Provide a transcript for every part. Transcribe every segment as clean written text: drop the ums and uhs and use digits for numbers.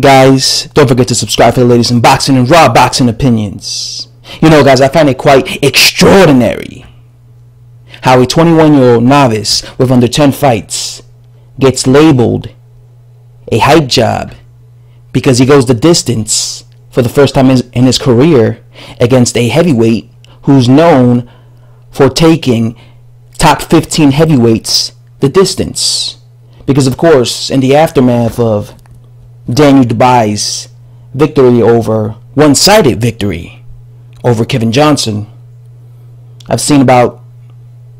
Guys, don't forget to subscribe for the latest in boxing and raw boxing opinions. You know, guys, I find it quite extraordinary how a 21-year-old novice with under 10 fights gets labeled a hype job because he goes the distance for the first time in his career against a heavyweight who's known for taking top 15 heavyweights the distance. Because, of course, in the aftermath of DUBOIS victory one-sided victory over Kevin Johnson, I've seen about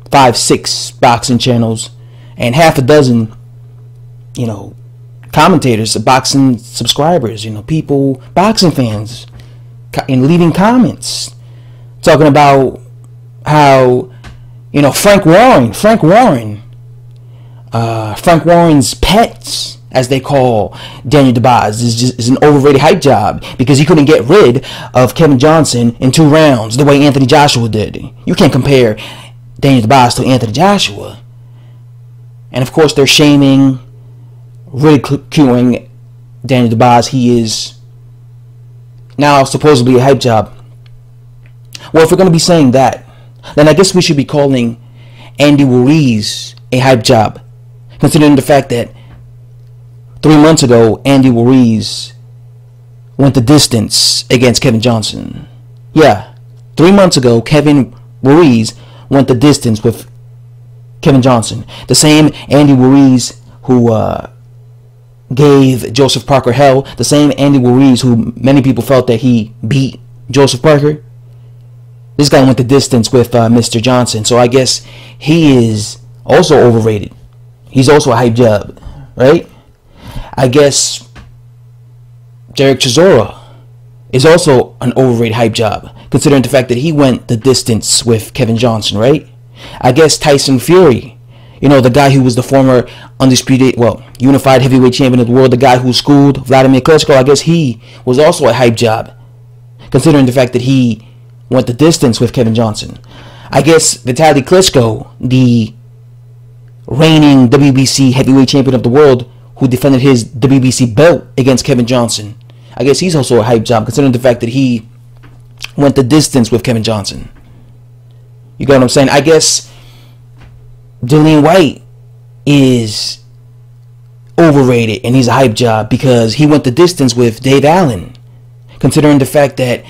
5-6 boxing channels and half a dozen, commentators, boxing subscribers, people, boxing fans, and leaving comments talking about how, Frank Warren's pets, as they call DUBOIS, is an overrated hype job because he couldn't get rid of Kevin Johnson in 2 rounds the way Anthony Joshua did. You can't compare DUBOIS to Anthony Joshua. And of course they're shaming, ridiculing DUBOIS. He is now supposedly a hype job. Well, if we're going to be saying that, then I guess we should be calling Andy Ruiz a hype job, considering the fact that 3 months ago, Andy Ruiz went the distance against Kevin Johnson. Yeah, 3 months ago, Kevin Ruiz went the distance with Kevin Johnson. The same Andy Ruiz who gave Joseph Parker hell. The same Andy Ruiz who many people felt that he beat Joseph Parker. This guy went the distance with Mr. Johnson. So I guess he is also overrated. He's also a hype job, right? I guess Derek Chisora is also an overrated hype job, considering the fact that he went the distance with Kevin Johnson, right? I guess Tyson Fury, the guy who was the former unified heavyweight champion of the world, the guy who schooled Vladimir Klitschko, I guess he was also a hype job, considering the fact that he went the distance with Kevin Johnson. I guess Vitaly Klitschko, the reigning WBC heavyweight champion of the world, who defended his WBC belt against Kevin Johnson, I guess he's also a hype job, considering the fact that he went the distance with Kevin Johnson. You got what I'm saying? I guess Dillian Whyte is overrated and he's a hype job because he went the distance with Dave Allen, considering the fact that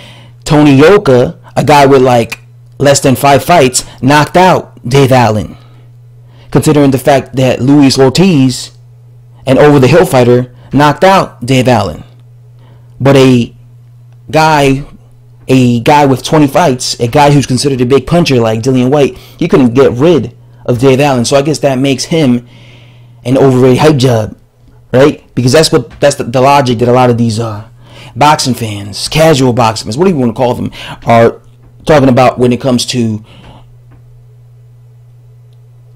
Tony Yoka, a guy with less than 5 fights, knocked out Dave Allen, considering the fact that Luis Ortiz, an over-the-hill fighter, knocked out Dave Allen. But a guy with 20 fights, a guy who's considered a big puncher like Dillian Whyte, he couldn't get rid of Dave Allen. So I guess that makes him an overrated hype job, right? Because that's the logic that a lot of these boxing fans, casual boxing fans, whatever you want to call them, are talking about when it comes to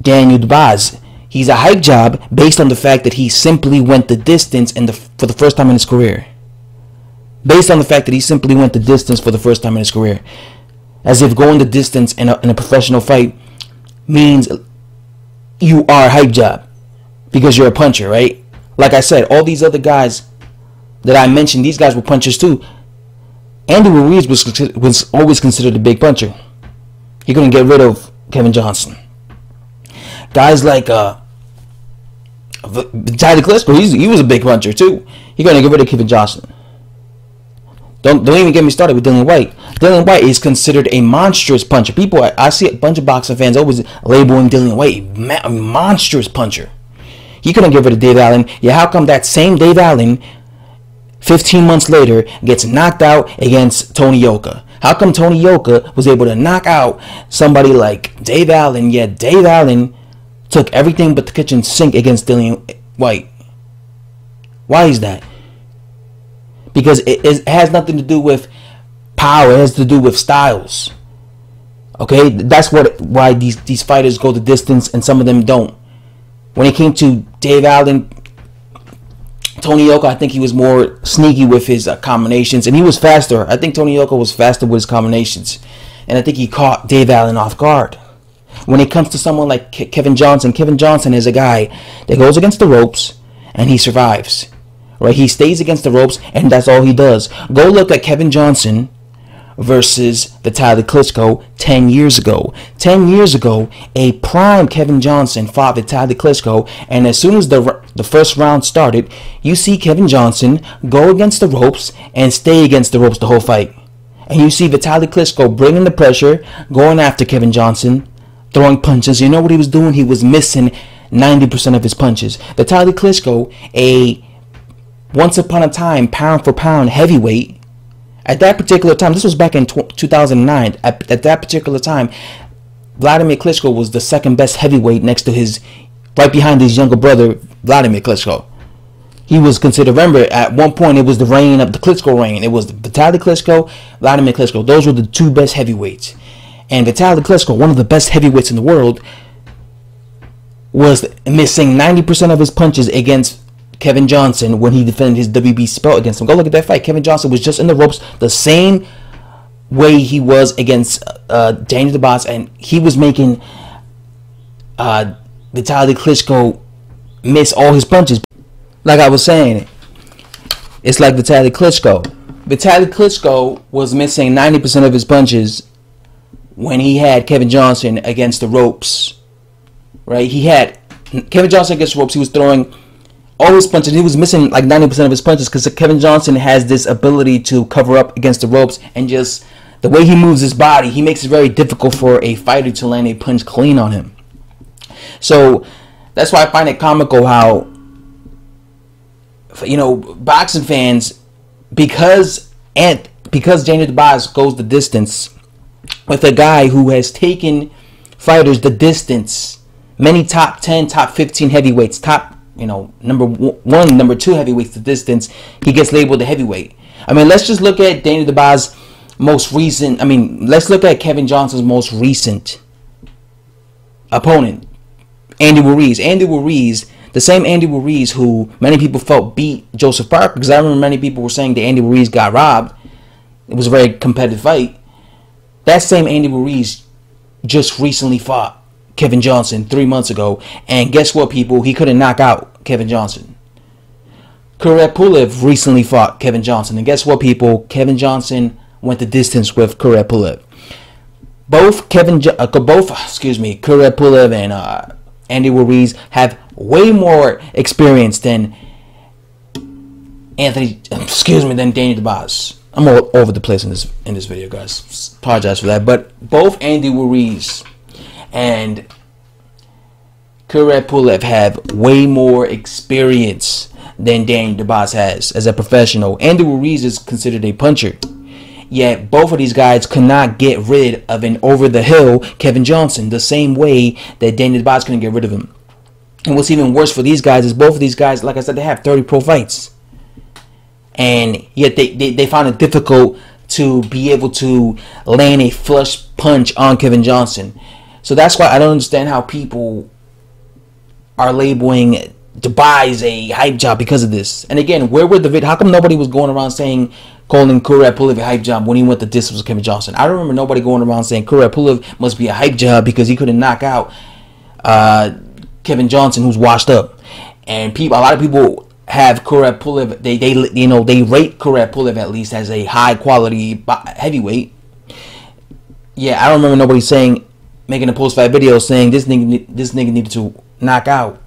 DUBOIS. He's a hype job based on the fact that he simply went the distance for the first time in his career. Based on the fact that he simply went the distance for the first time in his career. As if going the distance in a professional fight means you are a hype job because you're a puncher, right? Like I said, all these other guys that I mentioned, these guys were punchers too. Andy Ruiz was always considered a big puncher. He couldn't get rid of Kevin Johnson. Guys like Vitaly Klitschko, he was a big puncher too. He couldn't get rid of Kevin Johnson. Don't even get me started with Dillian Whyte. Dillian Whyte is considered a monstrous puncher. I see a bunch of boxing fans always labeling Dillian Whyte a monstrous puncher. He couldn't get rid of Dave Allen. Yeah, how come that same Dave Allen 15 months later gets knocked out against Tony Yoka? How come Tony Yoka was able to knock out somebody like Dave Allen, yet Dave Allen took everything but the kitchen sink against Dillian Whyte? Why is that? Because it has nothing to do with power. It has to do with styles. Okay, that's why these fighters go the distance and some of them don't. When it came to Dave Allen, Tony Yoka, I think he was more sneaky with his combinations, and he was faster. I think Tony Yoka was faster with his combinations, and I think he caught Dave Allen off guard. When it comes to someone like Kevin Johnson is a guy that goes against the ropes and he survives, right? He stays against the ropes, and that's all he does. Go look at Kevin Johnson versus Vitaly Klitschko 10 years ago. 10 years ago, a prime Kevin Johnson fought Vitaly Klitschko, and as soon as the first round started, you see Kevin Johnson go against the ropes and stay against the ropes the whole fight. And you see Vitaly Klitschko bringing the pressure, going after Kevin Johnson, throwing punches. You know what he was doing? He was missing 90% of his punches. Vitaly Klitschko, a once upon a time pound for pound heavyweight, at that particular time, this was back in 2009, at that particular time, Vladimir Klitschko was the second best heavyweight next to right behind his younger brother, Vladimir Klitschko. He was considered, remember, at one point, it was the reign of the Klitschko reign. It was Vitaly Klitschko, Vladimir Klitschko. Those were the two best heavyweights. And Vitaly Klitschko, one of the best heavyweights in the world, was missing 90% of his punches against Kevin Johnson when he defended his WBC belt against him. Go look at that fight. Kevin Johnson was just in the ropes the same way he was against Daniel DuBois, and he was making Vitaly Klitschko miss all his punches. Like I was saying, it's like Vitaly Klitschko. Vitaly Klitschko was missing 90% of his punches when he had Kevin Johnson against the ropes. Right? He had Kevin Johnson against the ropes. He was throwing all his punches. He was missing like 90% of his punches because Kevin Johnson has this ability to cover up against the ropes, and just the way he moves his body, he makes it very difficult for a fighter to land a punch clean on him. So that's why I find it comical how, you know, boxing fans, because Daniel DuBois goes the distance with a guy who has taken fighters the distance, many top 10, top 15 heavyweights, top, you know, number 1, number 2 heavyweights the distance, he gets labeled a heavyweight. I mean, let's just look at Daniel DuBois' most recent, let's look at Kevin Johnson's most recent opponent, Andy Ruiz. Andy Ruiz, the same Andy Ruiz who many people felt beat Joseph Parker, because I remember many people were saying that Andy Ruiz got robbed. It was a very competitive fight. That same Andy Ruiz just recently fought Kevin Johnson 3 months ago, and guess what, people? He couldn't knock out Kevin Johnson. Kurat Pulev recently fought Kevin Johnson, and guess what, people? Kevin Johnson went the distance with Kurat Pulev. Both Kurat Pulev and Andy Ruiz have way more experience than than Daniel DuBois. I'm all over the place in this video, guys. Apologize for that, but both Andy Ruiz and Kurat Pulev have way more experience than Daniel DuBois has as a professional. Andy Ruiz is considered a puncher, yet both of these guys could not get rid of an over-the-hill Kevin Johnson the same way that Daniel DuBois couldn't get rid of him. And what's even worse for these guys is both of these guys, like I said, they have 30 pro fights, and yet they found it difficult to be able to land a flush punch on Kevin Johnson. So that's why I don't understand how people are labeling DuBois a hype job because of this. And again, where were the video? How come nobody was going around calling Kurat Pulev a hype job when he went the distance with Kevin Johnson? I don't remember nobody going around saying Kurat Pulev must be a hype job because he couldn't knock out Kevin Johnson, who's washed up. And a lot of people have Kurat Pulev. They rate Kurat Pulev at least as a high quality heavyweight. Yeah, I don't remember nobody making a post-fight video saying this nigga needed to knock out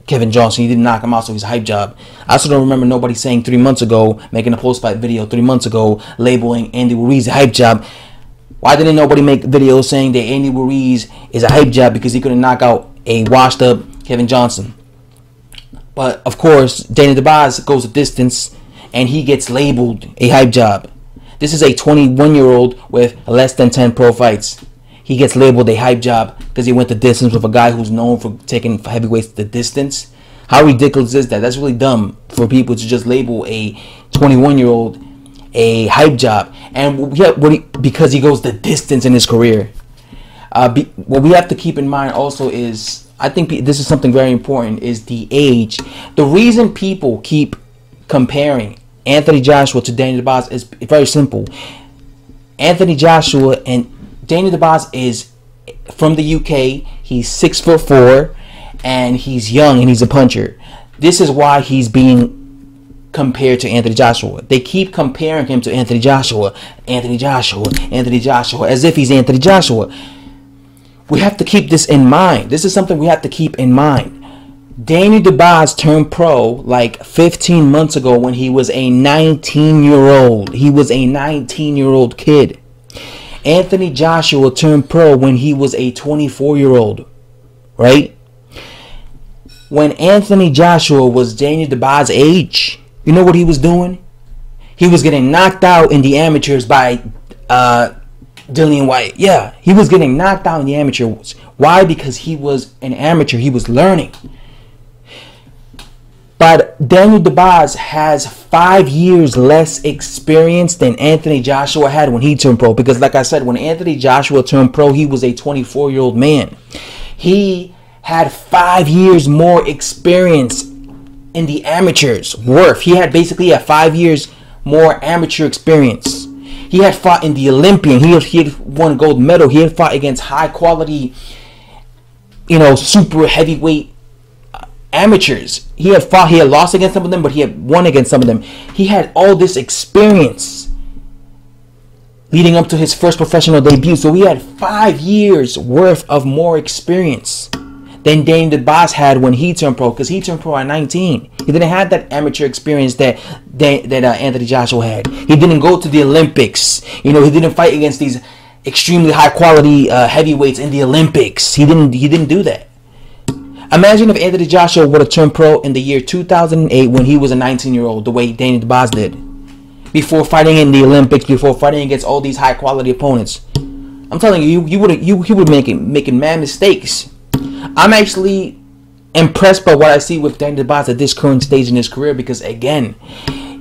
Kevin Johnson. He didn't knock him out, so he's a hype job. I also don't remember nobody saying 3 months ago, making a post-fight video 3 months ago, labeling Andy Ruiz a hype job. Why didn't nobody make videos saying that Andy Ruiz is a hype job because he couldn't knock out a washed-up Kevin Johnson? But, of course, Daniel DuBois goes the distance, and he gets labeled a hype job. This is a 21-year-old with less than 10 pro fights. He gets labeled a hype job because he went the distance with a guy who's known for taking heavyweights the distance. How ridiculous is that? That's really dumb for people to just label a 21-year-old a hype job, and because he goes the distance in his career. What we have to keep in mind also is, I think this is something very important, is the age. The reason people keep comparing Anthony Joshua to Daniel DuBois is very simple. Anthony Joshua and Daniel DuBois is from the UK. He's 6'4", and he's young, and he's a puncher. This is why he's being compared to Anthony Joshua. They keep comparing him to Anthony Joshua, Anthony Joshua, Anthony Joshua, as if he's Anthony Joshua. We have to keep this in mind. This is something we have to keep in mind. Daniel DuBois turned pro like 15 months ago when he was a 19-year-old. He was a 19-year-old kid. Anthony Joshua turned pro when he was a 24-year-old. Right? When Anthony Joshua was Daniel DuBois' age, you know what he was doing? He was getting knocked out in the amateurs by Dillian Whyte. Yeah, he was getting knocked out in the amateurs. Why? Because he was an amateur. He was learning. But Daniel DuBois has 5 years less experience than Anthony Joshua had when he turned pro. Because like I said, when Anthony Joshua turned pro, he was a 24-year-old man. He had 5 years more experience in the amateurs. He had basically 5 years more amateur experience. He had fought in the Olympian. He had won gold medal. He had fought against high quality, super heavyweight amateurs. He had lost against some of them, but he had won against some of them. He had all this experience leading up to his first professional debut. So he had 5 years worth of more experience than Daniel DuBois had when he turned pro, because he turned pro at 19. He didn't have that amateur experience that Anthony Joshua had. He didn't go to the Olympics. He didn't fight against these extremely high quality heavyweights in the Olympics. He didn't do that. Imagine if Anthony Joshua would have turned pro in the year 2008 when he was a 19-year-old, the way Daniel DuBois did, before fighting in the Olympics, before fighting against all these high quality opponents. I'm telling you, he would making mad mistakes. I'm actually impressed by what I see with Daniel DuBois at this current stage in his career, because again,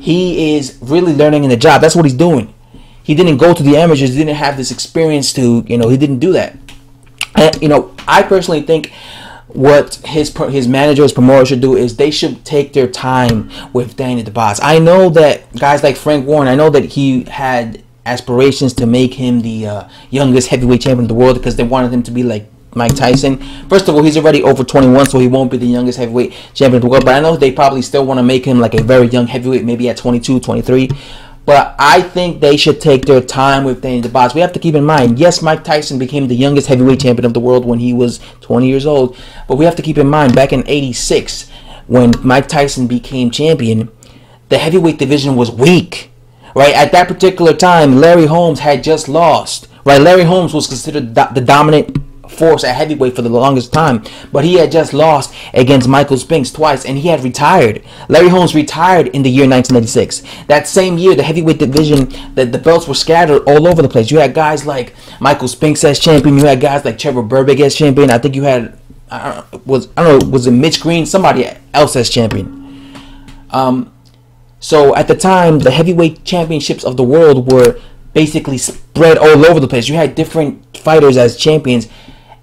he is really learning in the job. That's what he's doing. He didn't go to the amateurs. He didn't have this experience to, he didn't do that. And, I personally think what his manager, his promoter should do is they should take their time with Daniel DuBois. I know that guys like Frank Warren, I know that he had aspirations to make him the youngest heavyweight champion of the world, because they wanted him to be like Mike Tyson. First of all, he's already over 21, so he won't be the youngest heavyweight champion of the world. But I know they probably still want to make him like a very young heavyweight, maybe at 22, 23. But I think they should take their time with Daniel DuBois. We have to keep in mind, yes, Mike Tyson became the youngest heavyweight champion of the world when he was 20 years old. But we have to keep in mind, back in '86, when Mike Tyson became champion, the heavyweight division was weak. Right? At that particular time, Larry Holmes had just lost. Right? Larry Holmes was considered the dominant force at heavyweight for the longest time, but he had just lost against Michael Spinks twice, and he had retired. Larry Holmes retired in the year 1986. That same year, the heavyweight division, the belts were scattered all over the place. You had guys like Michael Spinks as champion. You had guys like Trevor Berbick as champion. I think you had was it Mitch Green, somebody else as champion. So at the time, the heavyweight championships of the world were basically spread all over the place. You had different fighters as champions,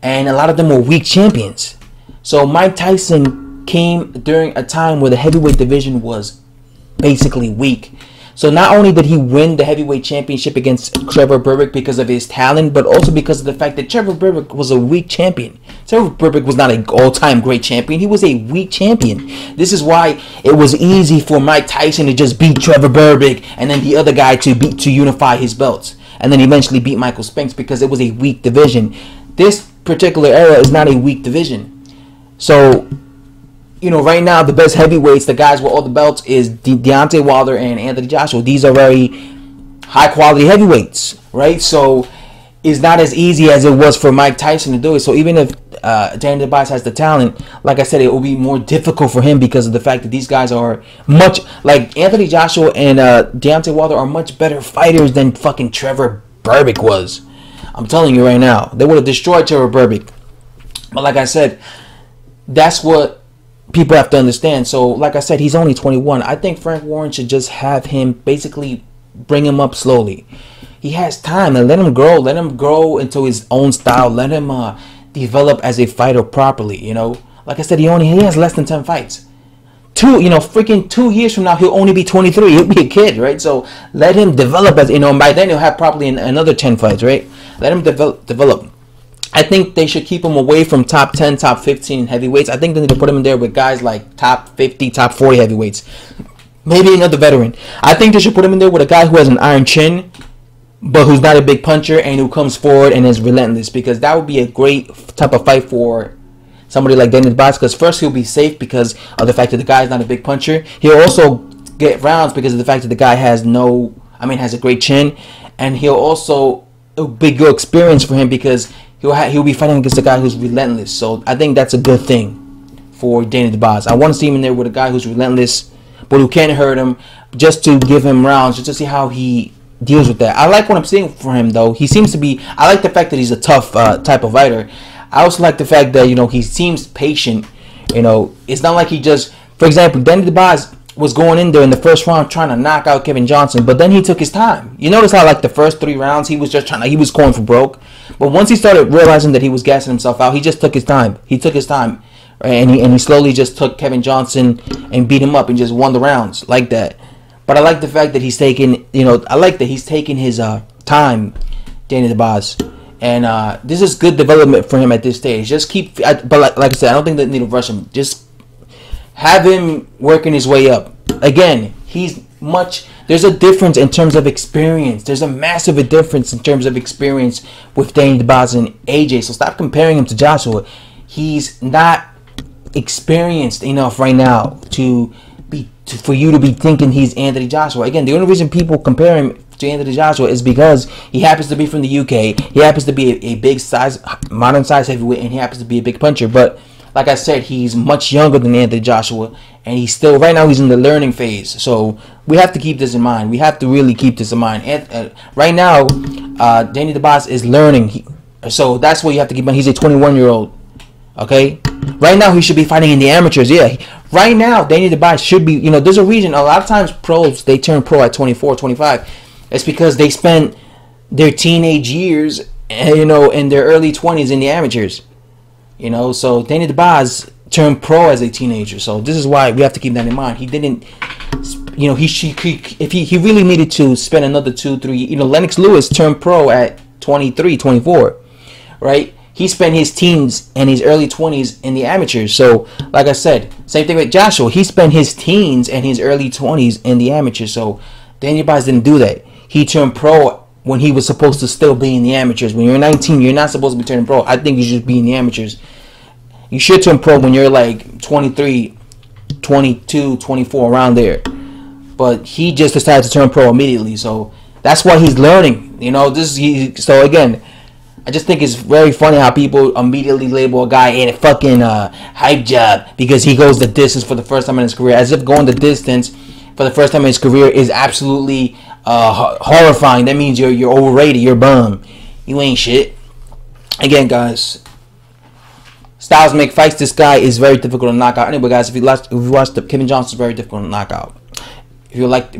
and a lot of them were weak champions. So Mike Tyson came during a time where the heavyweight division was basically weak. So not only did he win the heavyweight championship against Trevor Berbick because of his talent, but also because of the fact that Trevor Berbick was a weak champion. Trevor Berbick was not an all-time great champion. He was a weak champion. This is why it was easy for Mike Tyson to just beat Trevor Berbick and then the other guy to unify his belts. And then eventually beat Michael Spinks, because it was a weak division. This particular era is not a weak division. So, right now the best heavyweights, the guys with all the belts, is Deontay Wilder and Anthony Joshua. These are very high quality heavyweights, right? So it's not as easy as it was for Mike Tyson to do it. So even if Daniel DuBois has the talent, like I said, it will be more difficult for him because of the fact that these guys are much, like Anthony Joshua and Deontay Wilder are much better fighters than fucking Trevor Berbick was. I'm telling you right now, they would have destroyed Trevor Berbick. But like I said, that's what people have to understand. So like I said, he's only 21. I think Frank Warren should just have him basically bring him up slowly. He has time, and let him grow. Let him grow into his own style. Let him develop as a fighter properly. Like I said, he has less than 10 fights. Freaking 2 years from now, he'll only be 23. He'll be a kid, right? So let him develop as, and by then he'll have probably another 10 fights, right? Let him develop. I think they should keep him away from top 10, top 15 heavyweights. I think they need to put him in there with guys like top 50, top 40 heavyweights. Maybe another veteran. I think they should put him in there with a guy who has an iron chin, but who's not a big puncher and who comes forward and is relentless, because that would be a great type of fight for somebody like Danny DeBoss. Because first, he'll be safe because of the fact that the guy is not a big puncher. He'll also get rounds because of the fact that the guy has has a great chin, and it'll be good experience for him because he'll be fighting against a guy who's relentless. So I think that's a good thing for Danny DeBoss. I want to see him in there with a guy who's relentless, but who can't hurt him, just to give him rounds, just to see how he deals with that. I like what I'm seeing for him, though. He seems to be. I like the fact that he's a tough type of fighter. I also like the fact that he seems patient. It's not like he just. For example, Danny DeBoss was going in there in the first round trying to knock out Kevin Johnson, but then he took his time. You notice how like the first 3 rounds he was just he was going for broke, but once he started realizing that he was gassing himself out, he just took his time. He took his time, right? and he slowly just took Kevin Johnson and beat him up and just won the rounds like that. But I like the fact that he's taking, I like that he's taking his time, Danny DeBoss, and this is good development for him at this stage. Just keep, but like I said, I don't think they need to rush him. Just have him working his way up. Again, there's a difference in terms of experience. There's a massive difference in terms of experience with Danny DeBoss and AJ. So stop comparing him to Joshua. He's not experienced enough right now for you to be thinking he's Anthony Joshua. Again, the only reason people compare him to Anthony Joshua is because he happens to be from the UK. He happens to be a big size, modern size heavyweight, and he happens to be a big puncher. But like I said, he's much younger than Anthony Joshua, and right now he's in the learning phase. So we have to keep this in mind. We have to really keep this in mind. Right now, Danny DeBoss is learning. So that's what you have to keep in mind. He's a 21-year-old. Okay? Right now, he should be fighting in the amateurs. Yeah. Right now, Danny DeBoss should be, there's a reason. A lot of times, pros, they turn pro at 24, 25. It's because they spent their teenage years, in their early 20s in the amateurs. So Danny DeBoss turned pro as a teenager. So this is why we have to keep that in mind. He didn't, if he really needed to spend another 2-3, Lennox Lewis turned pro at 23, 24, right? He spent his teens and his early 20s in the amateurs. So, like I said, same thing with Joshua. He spent his teens and his early 20s in the amateurs. So, Danny DeBoss didn't do that. He turned pro when he was supposed to still be in the amateurs. When you're 19, you're not supposed to be turning pro. I think you should be in the amateurs. You should turn pro when you're like 23, 22, 24, around there. But he just decided to turn pro immediately. So, that's why he's learning. So, again, I just think it's very funny how people immediately label a guy a fucking hype job because he goes the distance for the first time in his career, as if going the distance for the first time in his career is absolutely horrifying. That means you're overrated, you're bum, you ain't shit. Again, guys, styles make fights. This guy is very difficult to knock out. Anyway, guys, if you watched the Kevin Johnson, is very difficult to knock out. If you watched